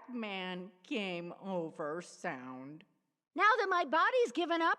Pac-Man game over sound. Now that my body's given up,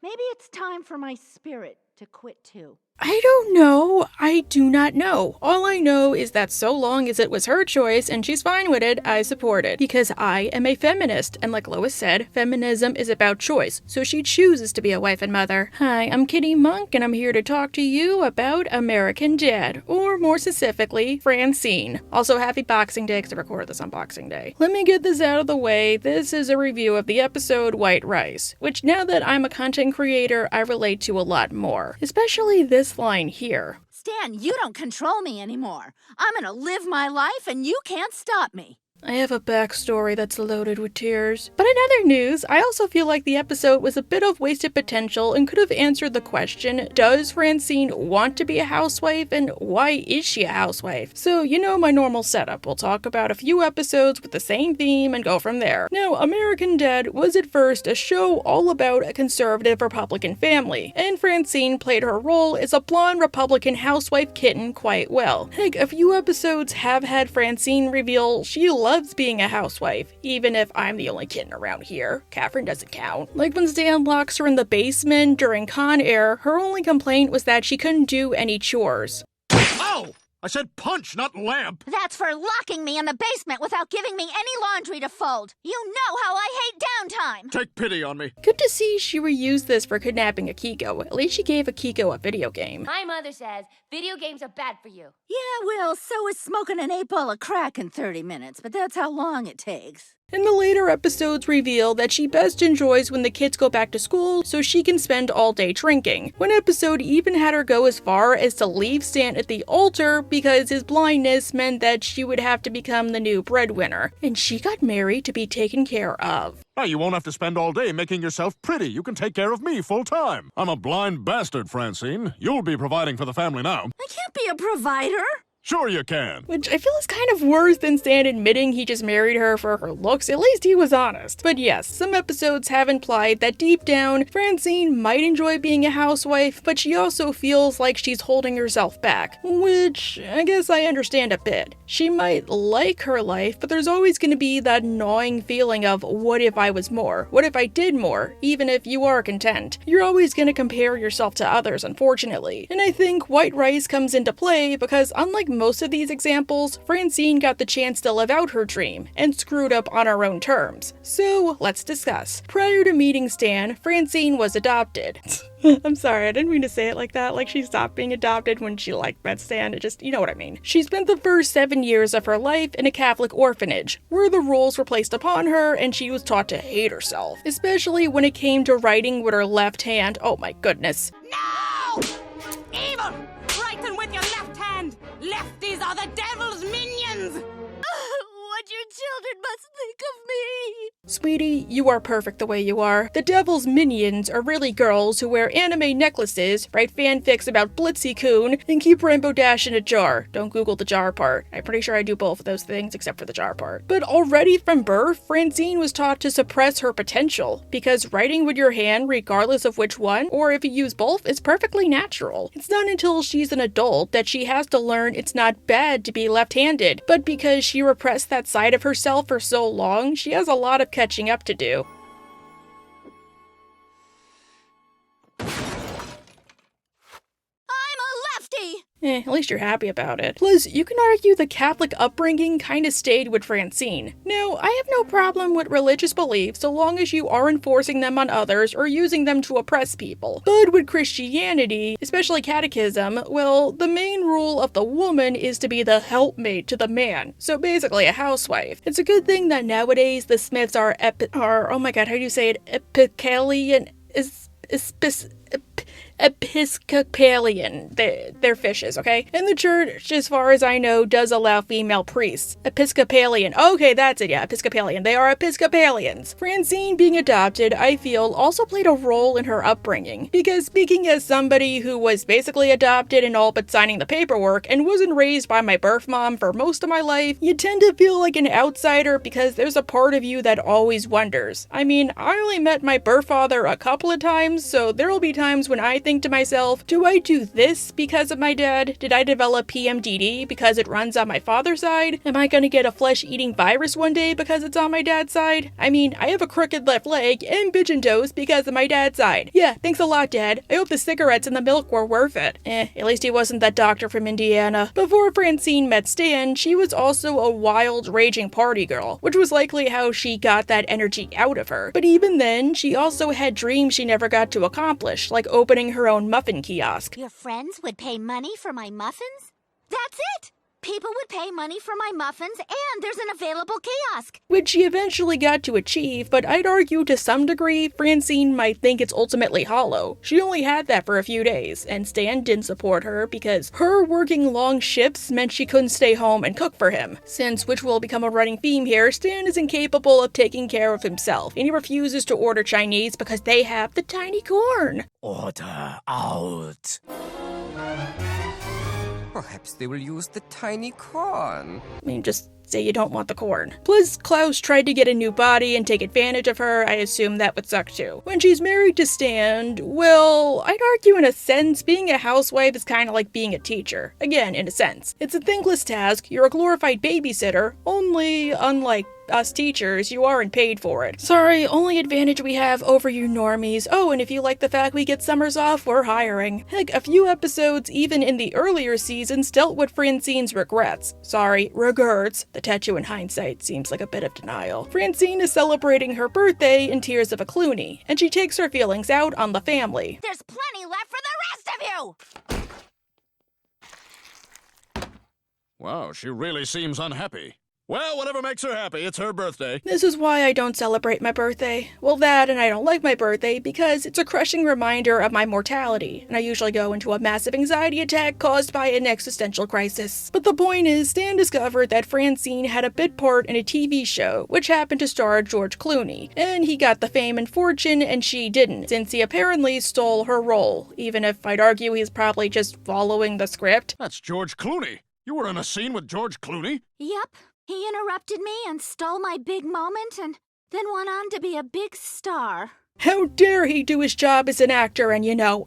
maybe it's time for my spirit to quit too. I don't know. I do not know. All I know is that so long as it was her choice and she's fine with it, I support it. Because I am a feminist, and like Lois said, feminism is about choice, so she chooses to be a wife and mother. Hi, I'm Kitty Monk, and I'm here to talk to you about American Dad, or more specifically, Francine. Also, happy Boxing Day, because I recorded this on Boxing Day. Let me get this out of the way. This is a review of the episode White Rice, which now that I'm a content creator, I relate to a lot more. Especially this line here. Stan, you don't control me anymore. I'm gonna live my life and you can't stop me. I have a backstory that's loaded with tears. But in other news, I also feel like the episode was a bit of wasted potential and could have answered the question, does Francine want to be a housewife, and why is she a housewife? So, you know my normal setup. We'll talk about a few episodes with the same theme and go from there. Now, American Dad was at first a show all about a conservative Republican family, and Francine played her role as a blonde Republican housewife kitten quite well. Heck, a few episodes have had Francine reveal she loves being a housewife, even if I'm the only kitten around here. Catherine doesn't count. Like when Stan locks her in the basement during Con Air, her only complaint was that she couldn't do any chores. Ow! I said punch, not lamp! That's for locking me in the basement without giving me any laundry to fold. You know how I hate downtime. Take pity on me. Good to see she reused this for kidnapping Akiko. At least she gave Akiko a video game. My mother says video games are bad for you. Yeah, well, so is smoking an 8-ball of crack in 30 minutes, but that's how long it takes. And the later episodes reveal that she best enjoys when the kids go back to school so she can spend all day drinking. One episode even had her go as far as to leave Stan at the altar because his blindness meant that she would have to become the new breadwinner. And she got married to be taken care of. Now you won't have to spend all day making yourself pretty. You can take care of me full time. I'm a blind bastard, Francine. You'll be providing for the family now. I can't be a provider. Sure you can. Which I feel is kind of worse than Stan admitting he just married her for her looks. At least he was honest. But yes, some episodes have implied that deep down, Francine might enjoy being a housewife, but she also feels like she's holding herself back. Which, I guess I understand a bit. She might like her life, but there's always going to be that gnawing feeling of, what if I was more? What if I did more? Even if you are content. You're always going to compare yourself to others, unfortunately. And I think White Rice comes into play because unlike most of these examples, Francine got the chance to live out her dream, and screwed up on her own terms. So, let's discuss. Prior to meeting Stan, Francine was adopted. I'm sorry, I didn't mean to say it like that, like she stopped being adopted when she met Stan, it just, you know what I mean. She spent the first 7 years of her life in a Catholic orphanage, where the roles were placed upon her and she was taught to hate herself, especially when it came to writing with her left hand. Oh my goodness. No! Evil! Writing with your left hand! Lefties are the devil's minions! What your children must think of me. Sweetie, you are perfect the way you are. The devil's minions are really girls who wear anime necklaces, write fanfics about Blitzy-kun, and keep Rainbow Dash in a jar. Don't Google the jar part. I'm pretty sure I do both of those things except for the jar part. But already from birth, Francine was taught to suppress her potential, because writing with your hand, regardless of which one, or if you use both, is perfectly natural. It's not until she's an adult that she has to learn it's not bad to be left-handed, but because she repressed that side of herself for so long, she has a lot of catching up to do. At least you're happy about it. Plus, you can argue the Catholic upbringing kinda stayed with Francine. Now, I have no problem with religious beliefs so long as you are enforcing them on others or using them to oppress people. But with Christianity, especially catechism, well, the main rule of the woman is to be the helpmate to the man. So basically a housewife. It's a good thing that nowadays the Smiths are oh my god, how do you say it? Episcopalian. They're fishes, okay? And the church, as far as I know, does allow female priests. Episcopalian. Okay, that's it, yeah, Episcopalian. They are Episcopalians. Francine being adopted, I feel, also played a role in her upbringing. Because speaking as somebody who was basically adopted and all but signing the paperwork, and wasn't raised by my birth mom for most of my life, you tend to feel like an outsider because there's a part of you that always wonders. I mean, I only met my birth father a couple of times, so there will be times when I think to myself, do I do this because of my dad? Did I develop PMDD because it runs on my father's side? Am I gonna get a flesh-eating virus one day because it's on my dad's side? I mean, I have a crooked left leg and pigeon toes because of my dad's side. Yeah, thanks a lot, Dad. I hope the cigarettes and the milk were worth it. At least he wasn't that doctor from Indiana. Before Francine met Stan, she was also a wild, raging party girl, which was likely how she got that energy out of her. But even then, she also had dreams she never got to accomplish, like opening her own muffin kiosk. Your friends would pay money for my muffins? That's it! People would pay money for my muffins, and there's an available kiosk. Which she eventually got to achieve, but I'd argue to some degree, Francine might think it's ultimately hollow. She only had that for a few days, and Stan didn't support her because her working long shifts meant she couldn't stay home and cook for him. Since, which will become a running theme here, Stan is incapable of taking care of himself, and he refuses to order Chinese because they have the tiny corn. Order out. Perhaps they will use the tiny corn. I mean, just say you don't want the corn. Plus, Klaus tried to get a new body and take advantage of her. I assume that would suck too. When she's married to Stan, well, I'd argue in a sense, being a housewife is kind of like being a teacher. Again, in a sense. It's a thankless task, you're a glorified babysitter, only unlike us teachers, you aren't paid for it. Sorry, only advantage we have over you normies. Oh, and if you like the fact we get summers off, we're hiring. Heck, a few episodes, even in the earlier seasons, dealt with Francine's regrets. Sorry, regrets. The tattoo in hindsight seems like a bit of denial. Francine is celebrating her birthday in Tears of a Clooney, and she takes her feelings out on the family. There's plenty left for the rest of you! Wow, she really seems unhappy. Well, whatever makes her happy, it's her birthday. This is why I don't celebrate my birthday. Well, that and I don't like my birthday because it's a crushing reminder of my mortality, and I usually go into a massive anxiety attack caused by an existential crisis. But the point is, Stan discovered that Francine had a bit part in a TV show, which happened to star George Clooney, and he got the fame and fortune and she didn't, since he apparently stole her role, even if I'd argue he's probably just following the script. That's George Clooney. You were in a scene with George Clooney? Yep. He interrupted me and stole my big moment and then went on to be a big star. How dare he do his job as an actor and,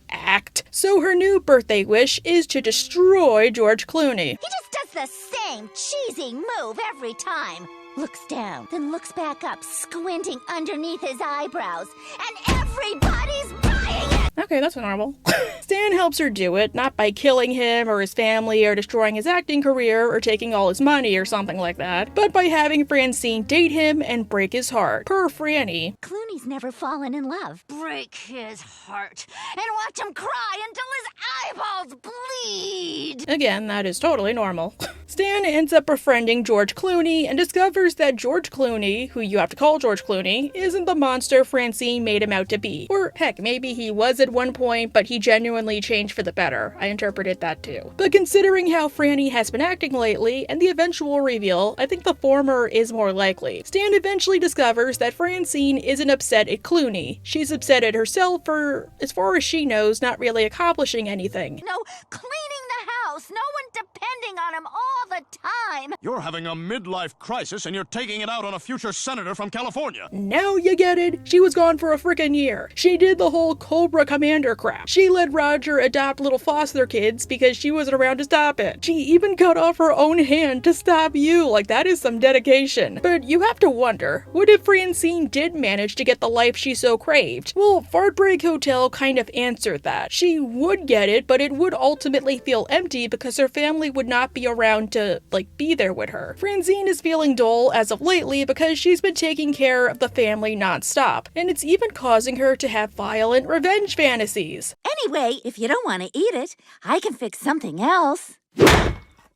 act. So her new birthday wish is to destroy George Clooney. He just does the same cheesy move every time. Looks down, then looks back up, squinting underneath his eyebrows. And everybody's buying it! Okay, that's normal. Stan helps her do it, not by killing him or his family or destroying his acting career or taking all his money or something like that, but by having Francine date him and break his heart. Per Franny. Clooney's never fallen in love. Break his heart and watch him cry until his eyeballs bleed! Again, that is totally normal. Stan ends up befriending George Clooney and discovers that George Clooney, who you have to call George Clooney, isn't the monster Francine made him out to be. Or heck, maybe he was at one point, but he genuinely changed for the better. I interpreted that too. But considering how Franny has been acting lately, and the eventual reveal, I think the former is more likely. Stan eventually discovers that Francine isn't upset at Clooney. She's upset at herself for, as far as she knows, not really accomplishing anything. No cleaning the house, no one depending on him all the time. You're having a midlife crisis and you're taking it out on a future senator from California. Now you get it? She was gone for a frickin' year. She did the whole Cobra Commander crap. She let Roger adopt little foster kids because she wasn't around to stop it. She even cut off her own hand to stop you. Like, that is some dedication. But you have to wonder, what if Francine did manage to get the life she so craved? Well, Fartbreak Hotel kind of answered that. She would get it, but it would ultimately feel empty because her family would not be around to, be there with her. Francine is feeling dull as of lately because she's been taking care of the family non-stop, and it's even causing her to have violent revenge fantasies. Anyway, if you don't want to eat it, I can fix something else.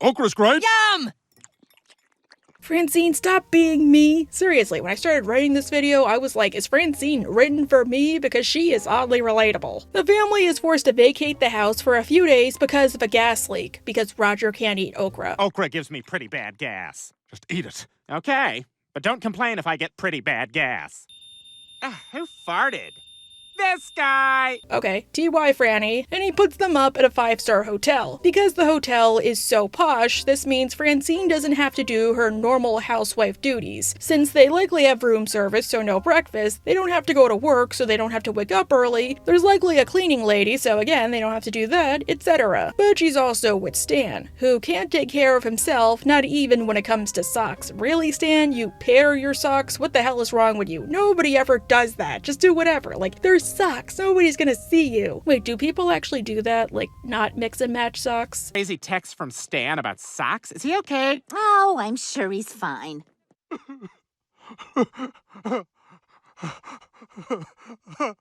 Okra's great. Yum! Francine, stop being me. Seriously, when I started writing this video, I was like, is Francine written for me? Because she is oddly relatable. The family is forced to vacate the house for a few days because of a gas leak, because Roger can't eat okra. Okra gives me pretty bad gas. Just eat it. Okay, but don't complain if I get pretty bad gas. Who farted? This guy! Okay, TY Franny, and he puts them up at a 5-star hotel. Because the hotel is so posh, this means Francine doesn't have to do her normal housewife duties. Since they likely have room service, so no breakfast, they don't have to go to work, so they don't have to wake up early, there's likely a cleaning lady, so again, they don't have to do that, etc. But she's also with Stan, who can't take care of himself, not even when it comes to socks. Really, Stan? You pair your socks? What the hell is wrong with you? Nobody ever does that. Just do whatever. Like, there's socks. Nobody's gonna see you. Wait, do people actually do that? Like, not mix and match socks? Crazy text from Stan about socks. Is he okay? Oh, I'm sure he's fine.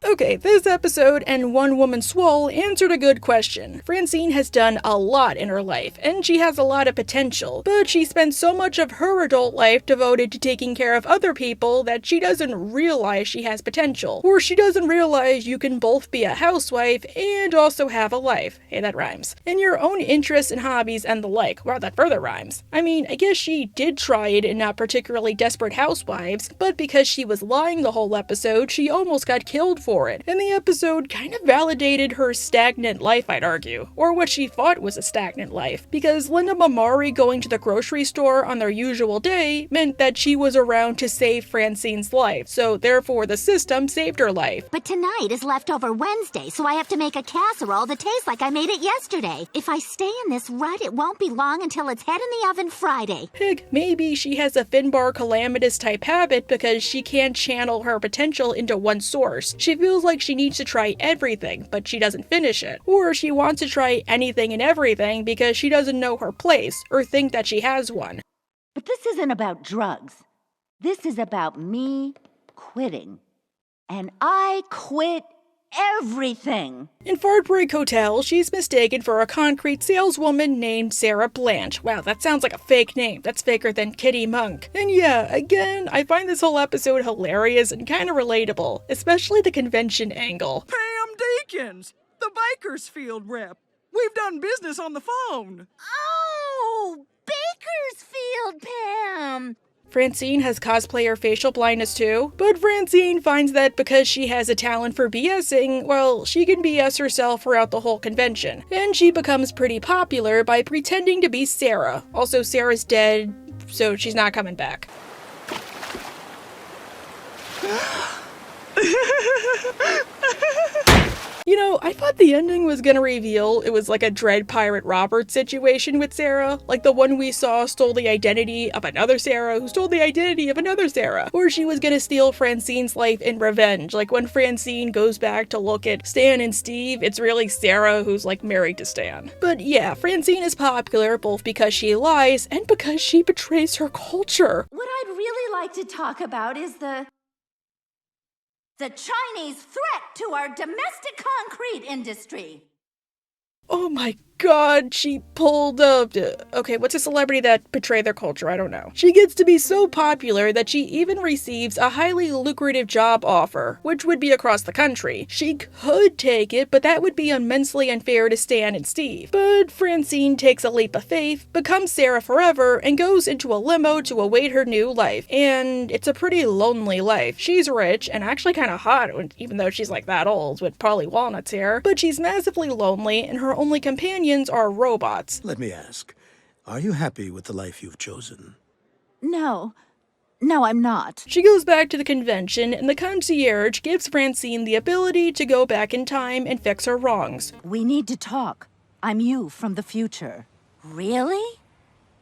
Okay, this episode and One Woman Swole answered a good question. Francine has done a lot in her life, and she has a lot of potential, but she spends so much of her adult life devoted to taking care of other people that she doesn't realize she has potential, or she doesn't realize you can both be a housewife and also have a life. Hey, that rhymes. And your own interests and hobbies and the like. Wow, that further rhymes. I mean, I guess she did try it in Not Particularly Desperate Housewives, but because she was lying the whole episode, she almost got killed for it, and the episode kind of validated her stagnant life, I'd argue, or what she thought was a stagnant life, because Linda Mamari going to the grocery store on their usual day meant that she was around to save Francine's life, so therefore the system saved her life. But tonight is leftover Wednesday, so I have to make a casserole that tastes like I made it yesterday. If I stay in this rut, it won't be long until it's head in the oven Friday. Heck, maybe she has a Finbar calamitous type habit because she can't channel her potential into one source. She feels like she needs to try everything, but she doesn't finish it. Or she wants to try anything and everything because she doesn't know her place, or think that she has one. But this isn't about drugs. This is about me quitting. And I quit everything. In Fardbreak Hotel, she's mistaken for a concrete saleswoman named Sarah Blanche. Wow, that sounds like a fake name. That's faker than Kitty Monk. And yeah, again, I find this whole episode hilarious and kind of relatable, especially the convention angle. Pam Deakins, the Bakersfield rep. We've done business on the phone. Oh, Bakersfield, Pam. Francine has cosplayer facial blindness too, but Francine finds that because she has a talent for BSing, well, she can BS herself throughout the whole convention. And she becomes pretty popular by pretending to be Sarah. Also, Sarah's dead, so she's not coming back. You know, I thought the ending was gonna reveal it was like a Dread Pirate Robert situation with Sarah, like the one we saw stole the identity of another Sarah who stole the identity of another Sarah, or she was gonna steal Francine's life in revenge, like when Francine goes back to look at Stan and Steve, it's really Sarah who's like married to Stan. But yeah, Francine is popular both because she lies and because she betrays her culture. What I'd really like to talk about is the Chinese threat to our domestic concrete industry. Oh my god, she pulled up. Okay, what's a celebrity that betrayed their culture? I don't know. She gets to be so popular that she even receives a highly lucrative job offer, which would be across the country. She could take it, but that would be immensely unfair to Stan and Steve. But Francine takes a leap of faith, becomes ExileForever, and goes into a limo to await her new life. And it's a pretty lonely life. She's rich and actually kind of hot, even though she's like that old with probably walnuts hair, but she's massively lonely and her only companions are robots. Let me ask, are you happy with the life you've chosen? No, I'm not. She goes back to the convention, and the concierge gives Francine the ability to go back in time and fix her wrongs. We need to talk. I'm you from the future. Really?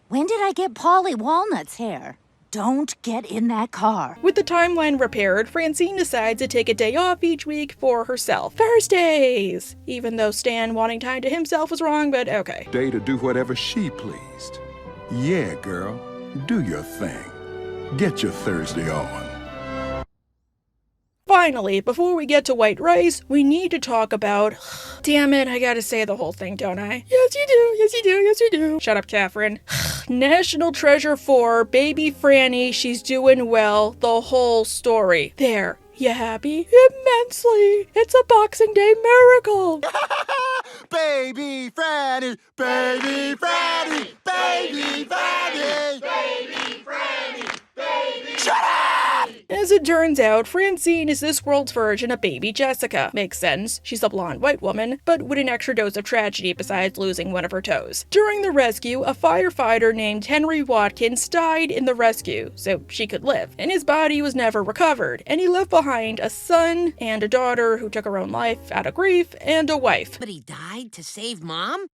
When did I get Polly Walnut's hair? Don't get in that car. With the timeline repaired, Francine decides to take a day off each week for herself. Thursdays! Even though Stan wanting time to himself was wrong, but okay. Day to do whatever she pleased. Yeah, girl, do your thing. Get your Thursday on. Finally, before we get to white rice, we need to talk about... Damn it, I gotta say the whole thing, don't I? Yes, you do, yes, you do, yes, you do. Shut up, Catherine. National Treasure 4, Baby Franny, she's doing well, the whole story. There, you happy? Immensely! It's a Boxing Day miracle! Baby Franny, baby Franny, baby Franny, baby Franny, baby. Shut up! As As it turns out, Francine is this world's version of baby Jessica. Makes sense, she's a blonde white woman, but with an extra dose of tragedy besides losing one of her toes. During the rescue, a firefighter named Henry Watkins died in the rescue, so she could live, and his body was never recovered, and he left behind a son and a daughter who took her own life out of grief, and a wife. But he died to save Mom?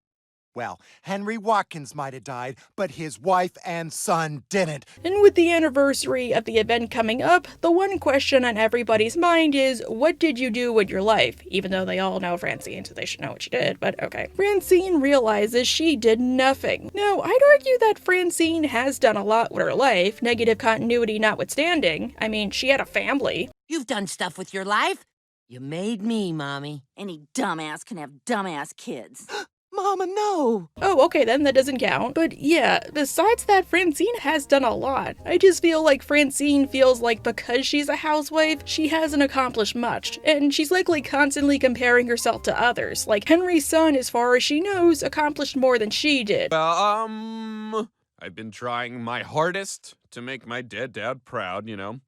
Well, Henry Watkins might have died, but his wife and son didn't. And with the anniversary of the event coming up, the one question on everybody's mind is, what did you do with your life? Even though they all know Francine, so they should know what she did, but okay. Francine realizes she did nothing. Now, I'd argue that Francine has done a lot with her life, negative continuity notwithstanding. I mean, she had a family. You've done stuff with your life. You made me, Mommy. Any dumbass can have dumbass kids. Mama, no! Oh, okay, then that doesn't count. But yeah, besides that, Francine has done a lot. I just feel like Francine feels like because she's a housewife, she hasn't accomplished much. And she's likely constantly comparing herself to others. Like Henry's son, as far as she knows, accomplished more than she did. I've been trying my hardest to make my dead dad proud, you know.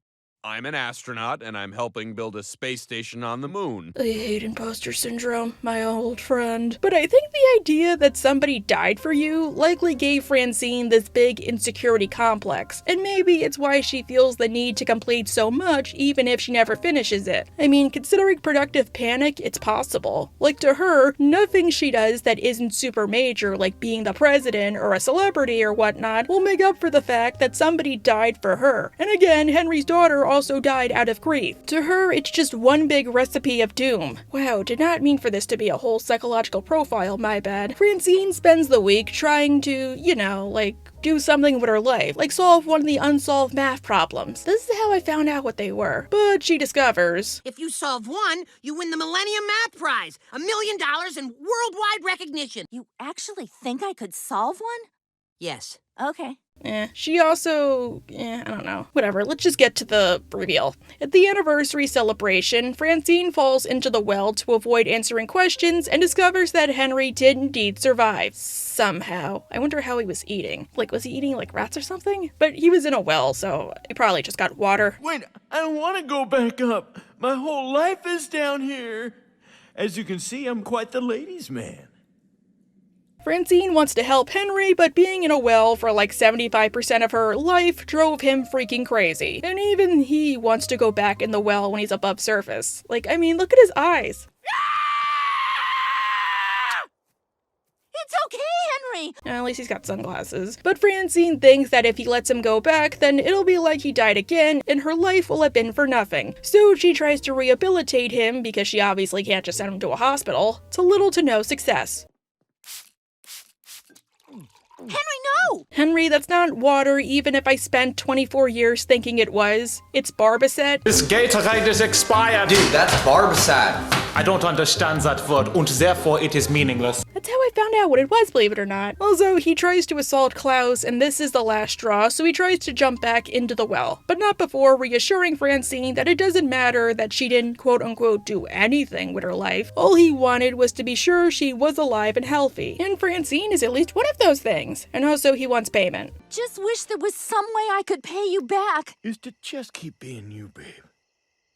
I'm an astronaut, and I'm helping build a space station on the moon. I hate imposter syndrome, my old friend. But I think the idea that somebody died for you likely gave Francine this big insecurity complex, and maybe it's why she feels the need to complete so much even if she never finishes it. I mean, considering productive panic, it's possible. Like to her, nothing she does that isn't super major, like being the president or a celebrity or whatnot, will make up for the fact that somebody died for her. And again, Henry's daughter also died out of grief. To her, it's just one big recipe of doom. Wow, did not mean for this to be a whole psychological profile, my bad. Francine spends the week trying to, you know, like, do something with her life, like solve one of the unsolved math problems. This is how I found out what they were. But she discovers, if you solve one, you win the Millennium Math Prize, $1 million and worldwide recognition. You actually think I could solve one? Yes. Okay. She also, I don't know. Whatever, let's just get to the reveal. At the anniversary celebration, Francine falls into the well to avoid answering questions and discovers that Henry did indeed survive. Somehow. I wonder how he was eating. Like, was he eating like rats or something? But he was in a well, so he probably just got water. Wait, I don't want to go back up. My whole life is down here. As you can see, I'm quite the ladies' man. Francine wants to help Henry, but being in a well for like 75% of her life drove him freaking crazy. And even he wants to go back in the well when he's above surface. Like, I mean, look at his eyes. It's okay, Henry! At least he's got sunglasses. But Francine thinks that if he lets him go back, then it'll be like he died again, and her life will have been for nothing. So she tries to rehabilitate him, because she obviously can't just send him to a hospital, to little to no success. Henry, no! Henry, that's not water, even if I spent 24 years thinking it was. It's Barbacet. This Gatorade is expired. Dude, that's Barbacet. I don't understand that word, and therefore it is meaningless. That's how I found out what it was, believe it or not. Also, he tries to assault Klaus, and this is the last straw, so he tries to jump back into the well. But not before reassuring Francine that it doesn't matter that she didn't quote-unquote do anything with her life. All he wanted was to be sure she was alive and healthy. And Francine is at least one of those things. And also, he wants payment. Just wish there was some way I could pay you back. Is to just keep being you, babe.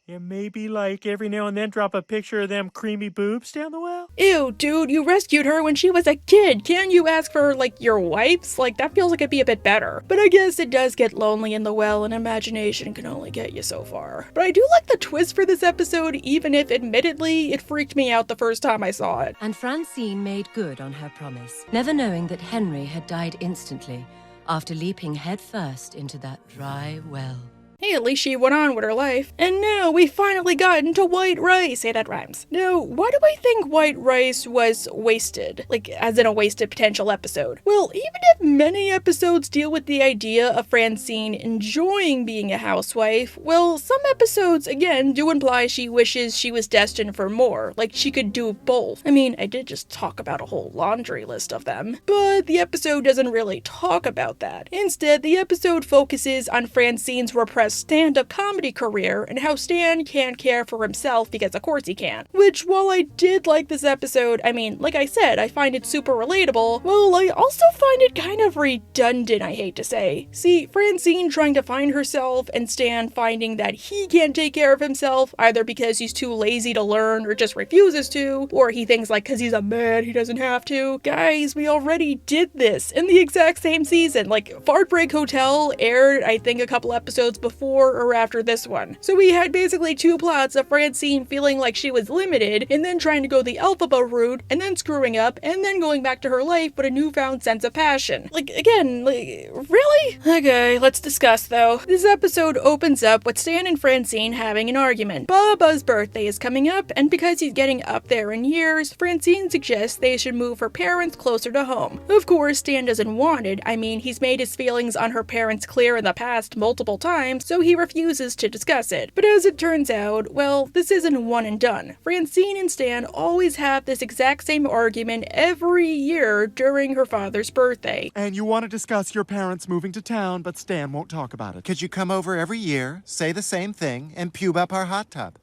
Yeah, maybe, like, every now and then drop a picture of them creamy boobs down the well? Ew, dude, you rescued her when she was a kid. Can't you ask for, like, your wipes? Like, that feels like it'd be a bit better. But I guess it does get lonely in the well, and imagination can only get you so far. But I do like the twist for this episode, even if, admittedly, it freaked me out the first time I saw it. And Francine made good on her promise, never knowing that Henry had died instantly after leaping headfirst into that dry well. Hey, at least she went on with her life. And now we finally got into White Rice. Hey, that rhymes. Now, why do I think White Rice was wasted? Like, as in a wasted potential episode? Well, even if many episodes deal with the idea of Francine enjoying being a housewife, well, some episodes, again, do imply she wishes she was destined for more. Like, she could do both. I mean, I did just talk about a whole laundry list of them. But the episode doesn't really talk about that. Instead, the episode focuses on Francine's repressed stand-up comedy career and how Stan can't care for himself because of course he can't. Which, while I did like this episode, I mean, like I said, I find it super relatable, well, I also find it kind of redundant, I hate to say. See, Francine trying to find herself and Stan finding that he can't take care of himself, either because he's too lazy to learn or just refuses to, or he thinks like cause he's a man he doesn't have to. Guys, we already did this in the exact same season. Like, Fart Break Hotel aired, I think, a couple episodes before or after this one. So we had basically two plots of Francine feeling like she was limited, and then trying to go the Elphaba route, and then screwing up, and then going back to her life with a newfound sense of passion. Like, again, like, really? Okay, let's discuss though. This episode opens up with Stan and Francine having an argument. Baba's birthday is coming up, and because he's getting up there in years, Francine suggests they should move her parents closer to home. Of course, Stan doesn't want it. I mean, he's made his feelings on her parents clear in the past multiple times, so he refuses to discuss it. But as it turns out, well, this isn't one and done. Francine and Stan always have this exact same argument every year during her father's birthday. And you want to discuss your parents moving to town, but Stan won't talk about it. Could you come over every year, say the same thing, and pube up our hot tub?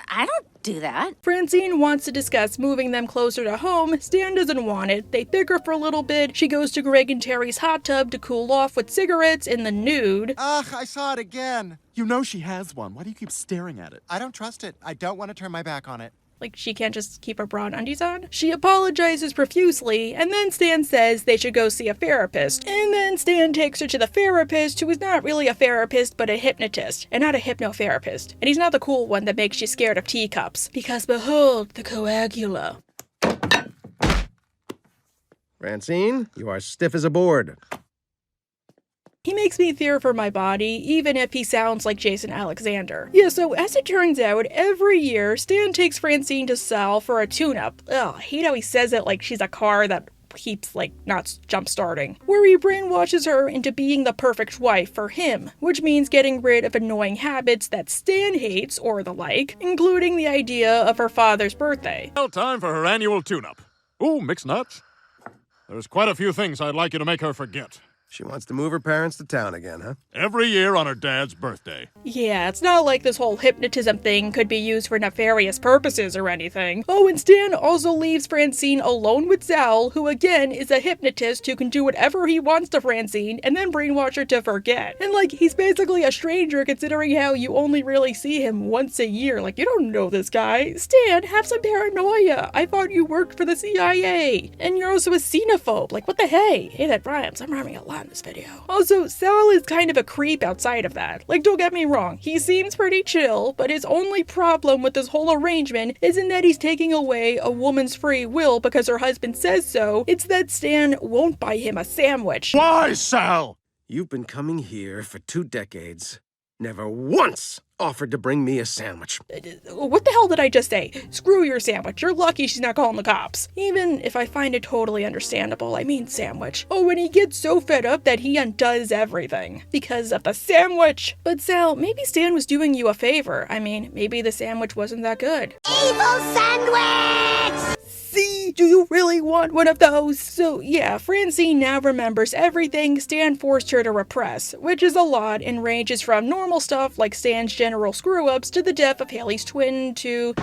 I don't do that. Francine wants to discuss moving them closer to home. Stan doesn't want it. They bicker for a little bit. She goes to Greg and Terry's hot tub to cool off with cigarettes in the nude. Ugh, I saw it again. You know she has one. Why do you keep staring at it? I don't trust it. I don't want to turn my back on it. Like, she can't just keep her bra and undies on? She apologizes profusely, and then Stan says they should go see a therapist. And then Stan takes her to the therapist, who is not really a therapist, but a hypnotist, and not a hypnotherapist. And he's not the cool one that makes you scared of teacups. Because behold, the coagula. Francine, you are stiff as a board. He makes me fear for my body, even if he sounds like Jason Alexander. Yeah, so as it turns out, every year, Stan takes Francine to Sal for a tune-up. Ugh, I hate how he says it like she's a car that keeps, like, not jump-starting. Where he brainwashes her into being the perfect wife for him, which means getting rid of annoying habits that Stan hates, or the like, including the idea of her father's birthday. Well, time for her annual tune-up. Ooh, mixed nuts. There's quite a few things I'd like you to make her forget. She wants to move her parents to town again, huh? Every year on her dad's birthday. Yeah, it's not like this whole hypnotism thing could be used for nefarious purposes or anything. Oh, and Stan also leaves Francine alone with Zal, who again is a hypnotist who can do whatever he wants to Francine and then brainwash her to forget. And like, he's basically a stranger considering how you only really see him once a year. Like, you don't know this guy. Stan, have some paranoia. I thought you worked for the CIA. And you're also a xenophobe. Like, what the hey? Hey, that rhymes. I'm rhyming a lot in this video. Also, Sal is kind of a creep outside of that. Like, don't get me wrong, he seems pretty chill, but his only problem with this whole arrangement isn't that he's taking away a woman's free will because her husband says so, it's that Stan won't buy him a sandwich. Why, Sal? You've been coming here for 2 decades. Never once offered to bring me a sandwich. What the hell did I just say? Screw your sandwich. You're lucky she's not calling the cops. Even if I find it totally understandable, I mean sandwich. Oh, and he gets so fed up that he undoes everything. Because of the sandwich. But Sal, maybe Stan was doing you a favor. I mean, maybe the sandwich wasn't that good. Evil sandwich! See? Do you really want one of those? So yeah, Francine now remembers everything Stan forced her to repress, which is a lot and ranges from normal stuff like Stan's general screw-ups to the death of Haley's twin to...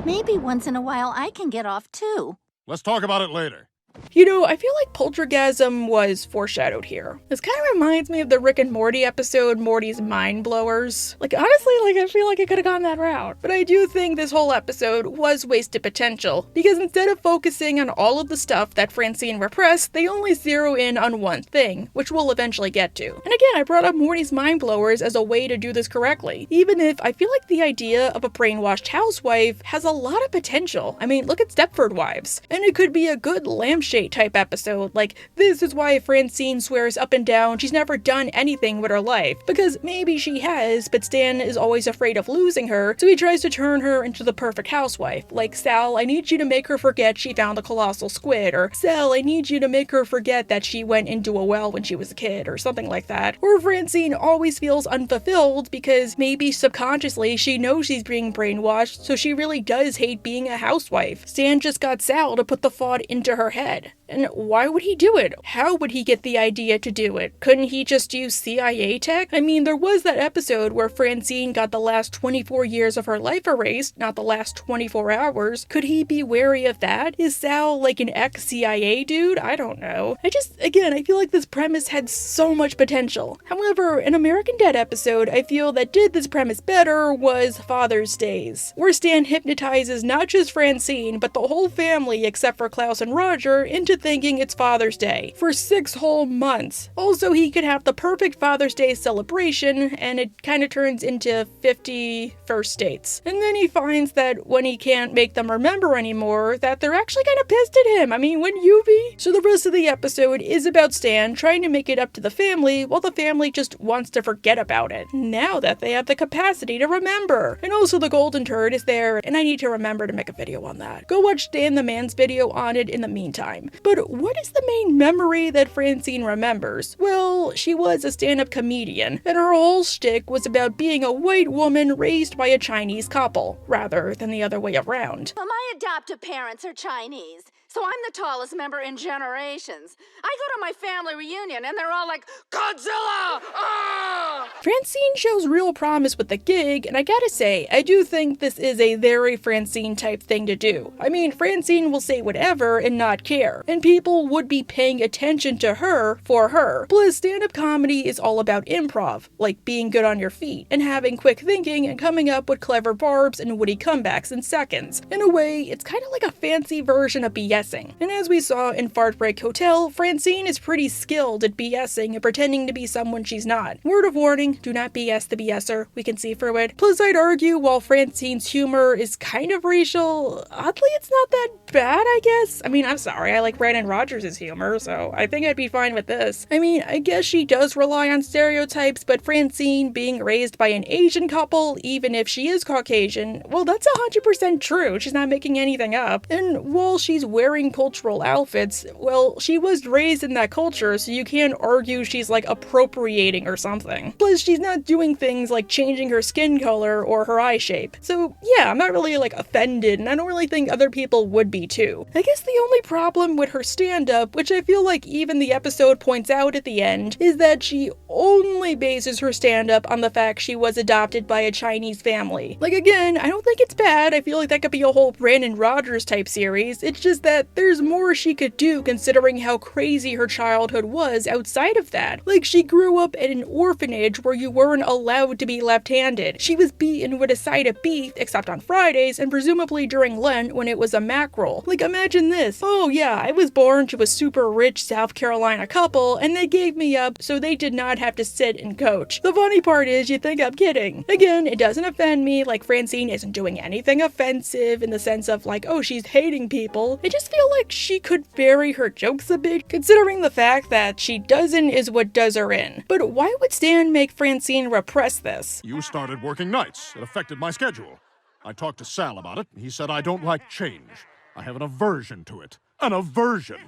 Maybe once in a while I can get off too. Let's talk about it later. You know, I feel like Poltergasm was foreshadowed here. This kind of reminds me of the Rick and Morty episode, Morty's Mind Blowers. Like, honestly, like, I feel like it could have gone that route. But I do think this whole episode was wasted potential, because instead of focusing on all of the stuff that Francine repressed, they only zero in on one thing, which we'll eventually get to. And again, I brought up Morty's Mind Blowers as a way to do this correctly, even if I feel like the idea of a brainwashed housewife has a lot of potential. I mean, look at Stepford Wives. And it could be a good lampshade type episode, like, this is why Francine swears up and down she's never done anything with her life, because maybe she has, but Stan is always afraid of losing her, so he tries to turn her into the perfect housewife. Like, Sal, I need you to make her forget she found a colossal squid, or Sal, I need you to make her forget that she went into a well when she was a kid, or something like that. Or Francine always feels unfulfilled because maybe subconsciously she knows she's being brainwashed, so she really does hate being a housewife. Stan just got Sal to put the thought into her head. And why would he do it? How would he get the idea to do it? Couldn't he just use CIA tech? I mean, there was that episode where Francine got the last 24 years of her life erased, not the last 24 hours. Could he be wary of that? Is Sal like an ex-CIA dude? I don't know. Again, I feel like this premise had so much potential. However, an American Dad episode I feel that did this premise better was Father's Days, where Stan hypnotizes not just Francine, but the whole family except for Klaus and Roger into thinking it's Father's Day for 6 whole months. Also, he could have the perfect Father's Day celebration, and it kind of turns into 50 first dates. And then he finds that when he can't make them remember anymore, that they're actually kind of pissed at him. I mean, wouldn't you be? So the rest of the episode is about Stan trying to make it up to the family, while the family just wants to forget about it, now that they have the capacity to remember. And also the golden turd is there, and I need to remember to make a video on that. Go watch Stan the Man's video on it in the meantime. But what is the main memory that Francine remembers? Well, she was a stand-up comedian, and her whole shtick was about being a white woman raised by a Chinese couple, rather than the other way around. Well, my adoptive parents are Chinese, so I'm the tallest member in generations. I go to my family reunion and they're all like, Godzilla! Ah! Francine shows real promise with the gig, and I gotta say, I do think this is a very Francine type thing to do. I mean, Francine will say whatever and not care, and people would be paying attention to her for her. Plus, stand-up comedy is all about improv, like being good on your feet, and having quick thinking and coming up with clever barbs and witty comebacks in seconds. In a way, it's kind of like a fancy version of BSing. And as we saw in Fart Break Hotel, Francine is pretty skilled at BSing and pretending to be someone she's not. Word of warning, do not BS the BSer, we can see through it. Plus, I'd argue while Francine's humor is kind of racial, oddly it's not that bad, I guess. I mean, I'm sorry, I like Brandon Rogers' humor, so I think I'd be fine with this. I mean, I guess she does rely on stereotypes, but Francine being raised by an Asian couple, even if she is Caucasian, well, that's 100% true. She's not making anything up. And while she's wearing cultural outfits, well, she was raised in that culture, so you can't argue she's like appropriating or something. Plus, she's not doing things like changing her skin color or her eye shape. So yeah, I'm not really like offended, and I don't really think other people would be too. I guess the only problem with her stand-up, which I feel like even the episode points out at the end, is that she only bases her stand-up on the fact she was adopted by a Chinese family. Like, again, I don't think it's bad. I feel like that could be a whole Brandon Rogers type series. It's just that there's more she could do considering how crazy her childhood was outside of that. Like, she grew up at an orphanage where you weren't allowed to be left-handed. She was beaten with a side of beef, except on Fridays, and presumably during Lent when it was a mackerel. Like, imagine this. Oh yeah, I was born to a super rich South Carolina couple, and they gave me up so they did not have to sit and coach. The funny part is, you think I'm kidding. Again, it doesn't offend me, like Francine isn't doing anything offensive in the sense of like, oh, she's hating people. I just feel like she could vary her jokes a bit, considering the fact that she doesn't is what does her in. But why would Stan make Francine repress this? You started working nights. It affected my schedule. I talked to Sal about it. He said I don't like change. I have an aversion to it. An aversion.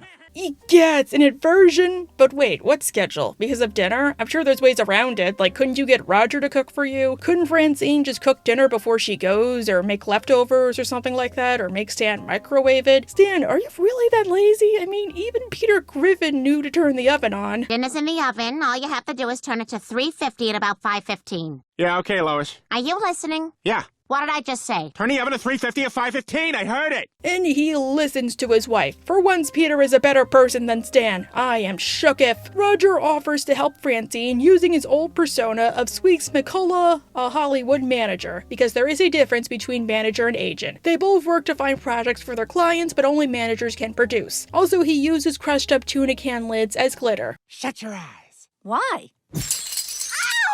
Yeah, it's an aversion. But wait, what schedule? Because of dinner? I'm sure there's ways around it. Like, couldn't you get Roger to cook for you? Couldn't Francine just cook dinner before she goes, or make leftovers or something like that, or make Stan microwave it? Stan, are you really that lazy? I mean, even Peter Griffin knew to turn the oven on. Dinner's in the oven. All you have to do is turn it to 350 at about 5:15. Yeah, okay, Lois. Are you listening? Yeah. What did I just say? Turn the oven to 350 at 5:15. I heard it. And he listens to his wife. For once, Peter is a better person than Stan. I am shooketh. Roger offers to help Francine using his old persona of Squeaks McCullough, a Hollywood manager, because there is a difference between manager and agent. They both work to find projects for their clients, but only managers can produce. Also, he uses crushed up tuna can lids as glitter. Shut your eyes. Why?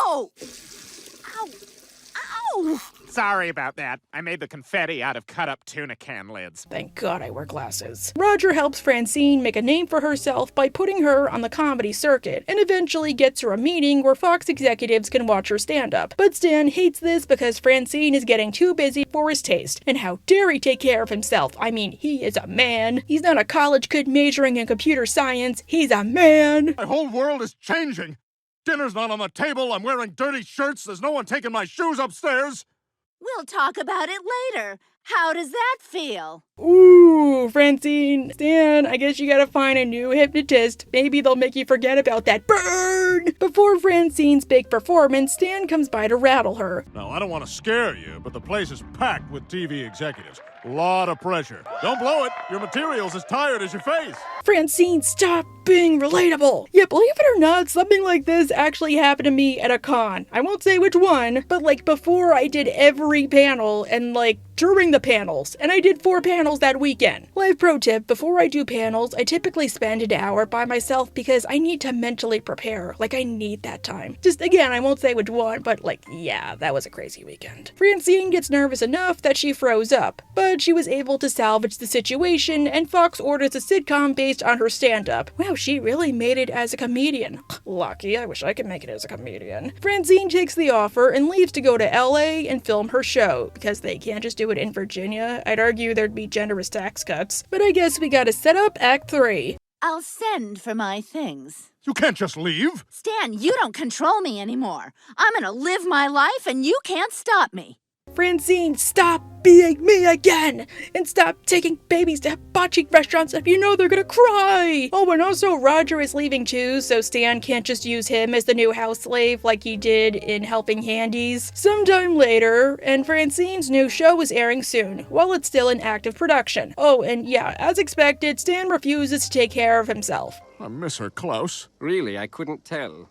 Ow! Ow! Ow! Sorry about that. I made the confetti out of cut-up tuna can lids. Thank God I wear glasses. Roger helps Francine make a name for herself by putting her on the comedy circuit, and eventually gets her a meeting where Fox executives can watch her stand-up. But Stan hates this because Francine is getting too busy for his taste, and how dare he take care of himself? I mean, he is a man. He's not a college kid majoring in computer science. He's a man. My whole world is changing. Dinner's not on the table. I'm wearing dirty shirts. There's no one taking my shoes upstairs. We'll talk about it later. How does that feel? Ooh, Francine, Stan, I guess you gotta find a new hypnotist. Maybe they'll make you forget about that burn. Before Francine's big performance, Stan comes by to rattle her. Now, I don't want to scare you, but the place is packed with TV executives. A lot of pressure. Don't blow it. Your material's as tired as your face. Francine, stop being relatable. Yeah, believe it or not, something like this actually happened to me at a con. I won't say which one, but like before I did every panel and like during the panels, and I did 4 panels that weekend. Live pro tip, before I do panels, I typically spend an hour by myself because I need to mentally prepare. Like, I need that time. Just again, I won't say which one, but like, yeah, that was a crazy weekend. Francine gets nervous enough that she froze up, but she was able to salvage the situation, and Fox orders a sitcom based on her stand-up. Wow, she really made it as a comedian. Lucky, I wish I could make it as a comedian. Francine takes the offer and leaves to go to LA and film her show, because they can't just do it in Virginia. I'd argue there'd be generous tax cuts. But I guess we gotta set up Act 3. I'll send for my things. You can't just leave. Stan, you don't control me anymore. I'm gonna live my life and you can't stop me. Francine, stop being me again! And stop taking babies to hibachi restaurants if you know they're gonna cry! Oh, and also Roger is leaving too, so Stan can't just use him as the new house slave like he did in Helping Handies. Sometime later, and Francine's new show is airing soon, while it's still in active production. Oh, and yeah, as expected, Stan refuses to take care of himself. I miss her, Klaus. Really, I couldn't tell.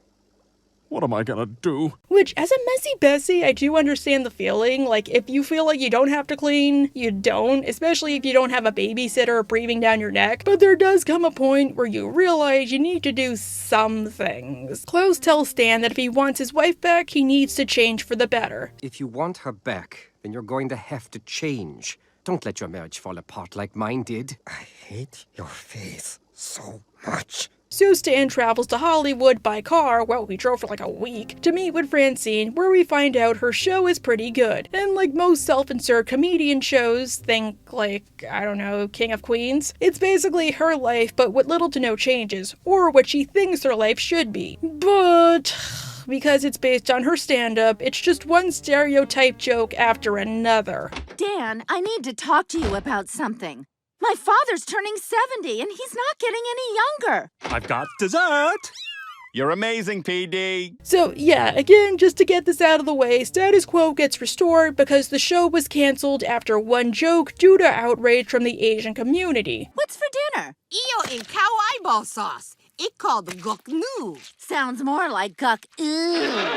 What am I gonna do? Which, as a messy Bessie, I do understand the feeling. Like, if you feel like you don't have to clean, you don't, especially if you don't have a babysitter breathing down your neck. But there does come a point where you realize you need to do some things. Klaus tells Stan that if he wants his wife back, he needs to change for the better. If you want her back, then you're going to have to change. Don't let your marriage fall apart like mine did. I hate your face so much. So Stan travels to Hollywood by car, well, we drove for like a week, to meet with Francine, where we find out her show is pretty good. And like most self-insert comedian shows, think like, I don't know, King of Queens, it's basically her life but with little to no changes, or what she thinks her life should be. But because it's based on her stand-up, it's just one stereotype joke after another. Dan, I need to talk to you about something. My father's turning 70 and he's not getting any younger. I've got dessert. You're amazing, PD. So yeah, again, just to get this out of the way, status quo gets restored because the show was cancelled after one joke due to outrage from the Asian community. What's for dinner? Eel in cow eyeball sauce. It called guk nu. Sounds more like guck ooh.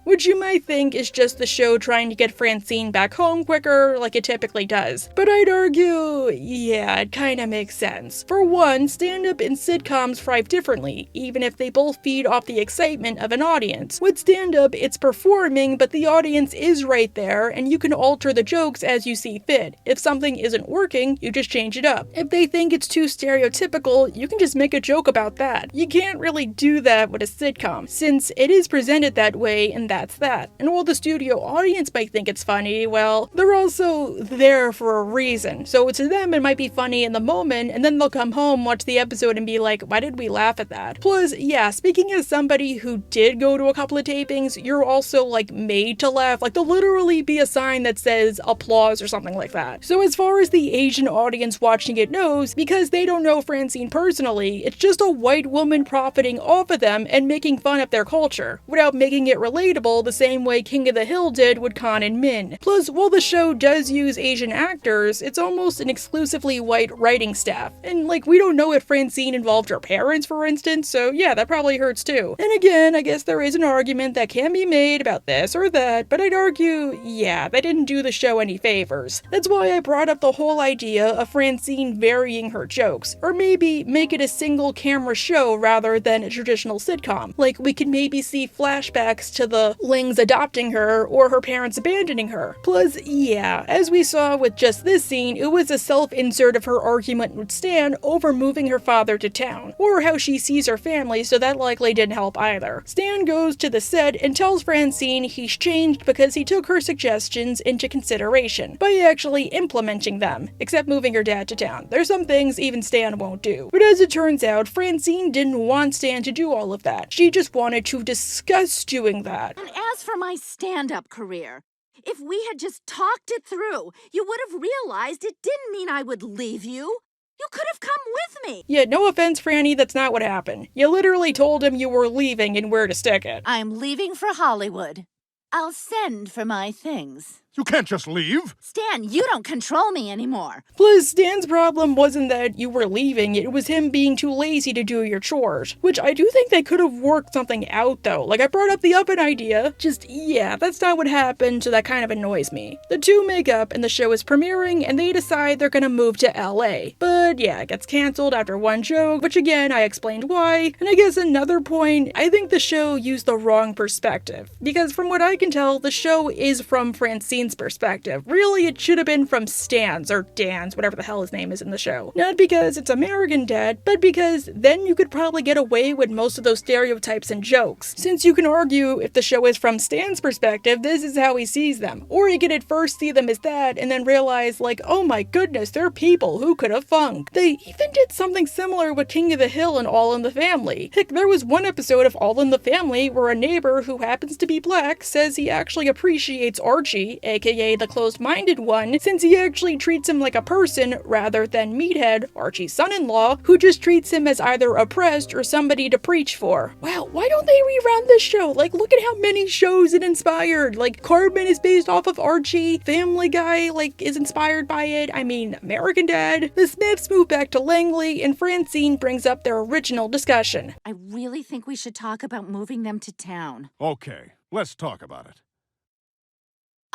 Which you might think is just the show trying to get Francine back home quicker, like it typically does. But I'd argue, yeah, it kinda makes sense. For one, stand-up and sitcoms thrive differently, even if they both feed off the excitement of an audience. With stand-up, it's performing, but the audience is right there, and you can alter the jokes as you see fit. If something isn't working, you just change it up. If they think it's too stereotypical, you can just make a joke about that. You can't really do that with a sitcom, since it is presented that way, and that's that. And while the studio audience might think it's funny, well, they're also there for a reason. So to them, it might be funny in the moment, and then they'll come home, watch the episode, and be like, why did we laugh at that? Plus, yeah, speaking as somebody who did go to a couple of tapings, you're also, like, made to laugh. Like, there'll literally be a sign that says applause or something like that. So as far as the Asian audience watching it knows, because they don't know Francine personally, it's just a white woman profiting off of them and making fun of their culture, without making it relatable the same way King of the Hill did with Con and Min. Plus, while the show does use Asian actors, it's almost an exclusively white writing staff. And like, we don't know if Francine involved her parents, for instance, so yeah, that probably hurts too. And again, I guess there is an argument that can be made about this or that, but I'd argue, yeah, that didn't do the show any favors. That's why I brought up the whole idea of Francine varying her jokes, or maybe make it a single camera show rather than a traditional sitcom. Like, we could maybe see flashbacks to the Lings adopting her or her parents abandoning her. Plus, yeah, as we saw with just this scene, it was a self-insert of her argument with Stan over moving her father to town, or how she sees her family, so that likely didn't help either. Stan goes to the set and tells Francine he's changed because he took her suggestions into consideration by actually implementing them, except moving her dad to town. There's some things even Stan won't do. But as it turns out, Francine didn't want Stan to do all of that. She just wanted to discuss doing that. And as for my stand-up career, If we had just talked it through, you would have realized it didn't mean I would leave you. You could have come with me. Yeah, no offense, Franny, that's not what happened. You literally told him you were leaving and where to stick it. I'm leaving for Hollywood. I'll send for my things. You can't just leave. Stan, you don't control me anymore. Plus, Stan's problem wasn't that you were leaving, it was him being too lazy to do your chores. Which I do think they could have worked something out though. Like, I brought up the oven idea. Just, yeah, that's not what happened, so that kind of annoys me. The two make up and the show is premiering and they decide they're gonna move to LA. But yeah, it gets cancelled after one joke, which again, I explained why. And I guess another point, I think the show used the wrong perspective. Because from what I can tell, the show is from Francine's perspective. Really, it should have been from Stan's, or Dan's, whatever the hell his name is in the show. Not because it's American Dad, but because then you could probably get away with most of those stereotypes and jokes. Since you can argue if the show is from Stan's perspective, this is how he sees them. Or you could at first see them as that, and then realize, like, oh my goodness, they're people who could have funked. They even did something similar with King of the Hill and All in the Family. Heck, there was one episode of All in the Family where a neighbor who happens to be black says he actually appreciates Archie, aka the closed-minded one, since he actually treats him like a person rather than Meathead, Archie's son-in-law, who just treats him as either oppressed or somebody to preach for. Wow, why don't they rerun this show? Like, look at how many shows it inspired. Like, Cartman is based off of Archie, Family Guy, like, is inspired by it. I mean, American Dad. The Smiths move back to Langley, and Francine brings up their original discussion. I really think we should talk about moving them to town. Okay, let's talk about it.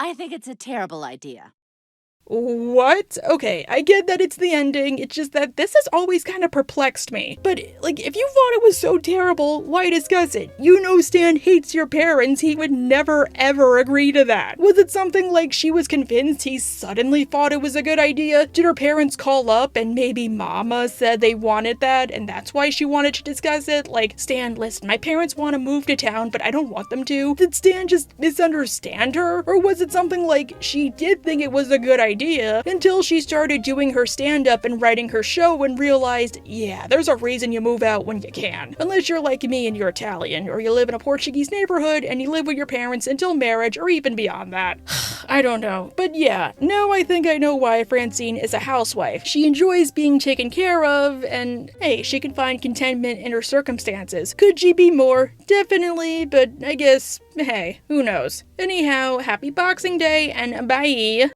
I think it's a terrible idea. What? Okay, I get that it's the ending, it's just that this has always kind of perplexed me. But, like, if you thought it was so terrible, why discuss it? You know Stan hates your parents, he would never ever agree to that. Was it something like she was convinced he suddenly thought it was a good idea? Did her parents call up and maybe Mama said they wanted that and that's why she wanted to discuss it? Like, Stan, listen, my parents want to move to town, but I don't want them to. Did Stan just misunderstand her? Or was it something like she did think it was a good idea until she started doing her stand-up and writing her show and realized, yeah, there's a reason you move out when you can. Unless you're like me and you're Italian, or you live in a Portuguese neighborhood and you live with your parents until marriage, or even beyond that. I don't know. But yeah, now I think I know why Francine is a housewife. She enjoys being taken care of, and hey, she can find contentment in her circumstances. Could she be more? Definitely, but I guess, hey, who knows. Anyhow, happy Boxing Day, and bye!